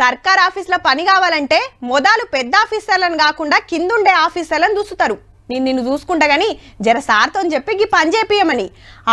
సర్కార్ ఆఫీసులో పని కావాలంటే మొదలు పెద్ద ఆఫీసర్లను కాకుండా కిందుండే ఆఫీసర్లను చూస్తారు. నిన్ను చూసుకుంటా గానీ జర సార్తో చెప్పి ఈ పని చేపియమని.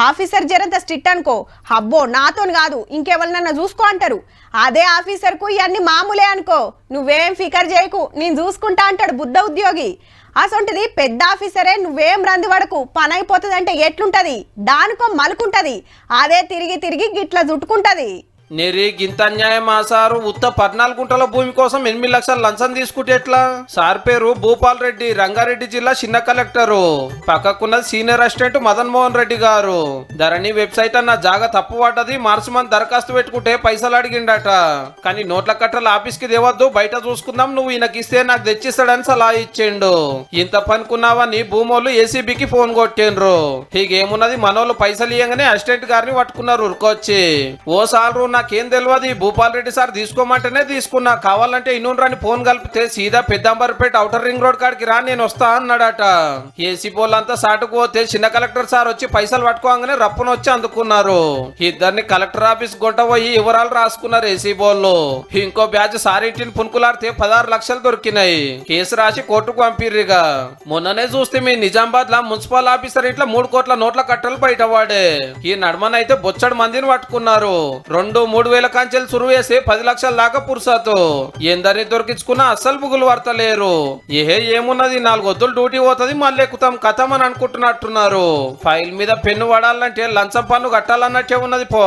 ఆఫీసర్ జరంత స్ట్రిక్ట్ అనుకో, అబ్బో నాతోని కాదు ఇంకెవరినన్నా చూసుకో అంటారు. అదే ఆఫీసర్కు ఇవన్నీ మామూలే అనుకో, నువ్వేం ఫికర్ చేయకు నేను చూసుకుంటా అంటాడు బుద్ధ ఉద్యోగి. అసొంటిది పెద్ద ఆఫీసరే నువ్వేం రంది పడకు పని అయిపోతుంది అంటే ఎట్లుంటది, దానికో మలుకుంటది, అదే తిరిగి తిరిగి గిట్లా చుట్టుకుంటది. నెరి గింత అన్యాయమా సారు? ఉత్త 14 గుంటల భూమి కోసం 8 లక్షల లంచం తీసుకుంటే ఎట్లా? సార్ పేరు భూపాల్ రెడ్డి, రంగారెడ్డి జిల్లా చిన్న కలెక్టరు. పక్కకున్నది senior assistant Madan Mohan Reddy garu. Dharani website అన్న జాగా తప్పు పడ్డది, మార్చి మంది దరఖాస్తు పెట్టుకుంటే పైసలు అడిగిండట. కానీ నోట్ల కట్టల ఆఫీస్కి దేవద్దు, బయట చూసుకుందాం, నువ్వు ఈయనకిస్తే నాకు తెచ్చిస్తాడని సలహా ఇచ్చిండు. ఇంత పనుకున్నావని భూమోళ్ళు ఏసీబీకి ఫోన్ కొట్టిండ్రు. హీగేమున్నది, మనోళ్ళు పైసలు ఇయ్యంగానే అసిస్టెంట్ గారిని పట్టుకున్నారు ఉరుకొచ్చి. ఓ సార్లు నాకేం తెలియదు, భూపాల్ రెడ్డి సార్ తీసుకోమంటేనే తీసుకున్నా, కావాలంటే ఇన్నుండ్రని ఫోన్ కలిపితే సీదా పెద్దాంబర్పేట ఔటర్ రింగ్ రోడ్ కాడికి రా నేను వస్తా అన్నాడట. ఏసీ పోలంతా సాటుకు పోతే చిన్న కలెక్టర్ సార్ వచ్చి పైసలు పట్టుకోగానే రప్పున వచ్చి అందుకున్నారు. ఇద్దరిని కలెక్టర్ ఆఫీస్ గొంట పోయి వివరాలు రాసుకున్నారు ఏసీ బోల్లో. ఇంకో బ్యాచ్ సార్ ఇంటిని పునుకులాడితే 16 లక్షలు దొరికినాయి. కేసు రాసి కోర్టుకు పంపిర్రిగా. మొన్ననే చూస్తే మీ నిజామాబాద్ లా మున్సిపల్ ఆఫీసర్ ఇంట్లో 3 కోట్ల నోట్ల కట్టలు బయటపడే. ఈ నడమనైతే బొచ్చడు మందిని పట్టుకున్నారు. 2-3 వేల కాంచెలు సురువు వేసి 10 లక్షల దాకా పురుసాతు. ఎందరిని దొరికించుకున్నా అస్సలు బుగులు పడతలేరు. ఏమున్నది, 4 వద్దులు డ్యూటీ పోతుంది, మళ్ళీ ఎక్కుతాం కథం అని అనుకుంటున్నట్టున్నారు. ఫైల్ మీద పెన్ను పడాలంటే లంచం పన్ను కట్టాలన్నట్టే ఉన్నది పో.